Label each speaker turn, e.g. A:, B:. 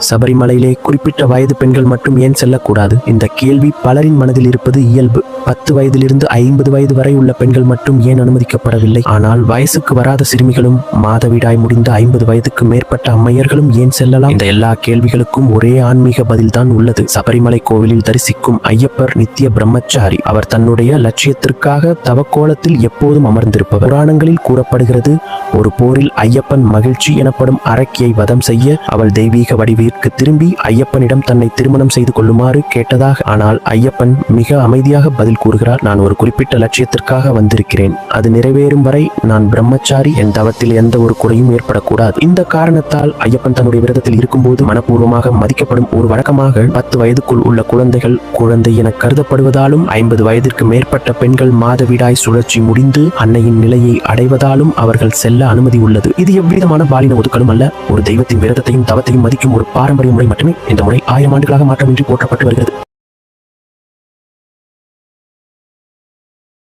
A: சபரிமலையிலே குறிப்பிட்ட வயது பெண்கள் மட்டும் ஏன் செல்லக்கூடாது? இந்த கேள்வி பலரின் மனதில் இருப்பது இயல்பு. 10 வயதிலிருந்து 50 வயது வரை உள்ள பெண்கள் மட்டும் ஏன் அனுமதிக்கப்படவில்லை? ஆனால் வயசுக்கு வராத சிறுமிகளும் மாதவிடாய் முடிந்த 50 வயதுக்கு மேற்பட்ட அம்மையர்களும் ஏன் செல்லலாம்? இந்த எல்லா கேள்விகளுக்கும் ஒரே ஆன்மீக பதில்தான் உள்ளது. சபரிமலை கோவிலில் தரிசிக்கும் ஐயப்பர் நித்திய பிரம்மச்சாரி. அவர் தன்னுடைய லட்சியத்திற்காக தவக்கோலத்தில் எப்போதும் அமர்ந்திருப்பவர். புராணங்களில் கூறப்படுகிறது, ஒரு போரில் ஐயப்பன் மகிழ்ச்சி எனப்படும் அரக்கியை வதம் செய்ய அவள் தெய்வீக வடிவிற்கு திரும்பி ஐயப்பனிடம் தன்னை திருமணம் செய்து கொள்ளுமாறு கேட்டதாக. ஆனால் ஐயப்பன் மிக அமைதியாக பதில் கூறுகிறார், நான் ஒரு குறிப்பிட்ட லட்சியத்திற்காக வந்திருக்கிறேன். அது நிறைவேறும் வரை நான் பிரம்மச்சாரி. என் தவத்தில் எந்த ஒரு குறையும் ஏற்படக்கூடாது. இந்த காரணத்தால் ஐயப்பன் தன்னுடைய விரதத்தில் இருக்கும்போது மனப்பூர்வமாக மதிக்கப்படும் ஒரு வழக்கமாக 10 வயதுக்குள் உள்ள குழந்தைகள் குழந்தை என கருதப்படுவதாலும் 50 வயதிற்கு மேற்பட்ட பெண்கள் மாதவிடாய் சுழற்சி முடிந்து அன்னையின் நிலையை அடைவதாலும் அவர்கள் செல்ல அனுமதி உள்ளது. இது எவ்விதமான பாலின ஒதுக்கலும் அல்ல. ஒரு தெய்வத்தின் விரதத்தையும் தவத்தையும் மதிக்கும் ஒரு பாரம்பரிய முறை மட்டுமே. இந்த முறை 1000 ஆண்டுகளாக மாற்றமின்றி போற்றப்பட்டு வருகிறது.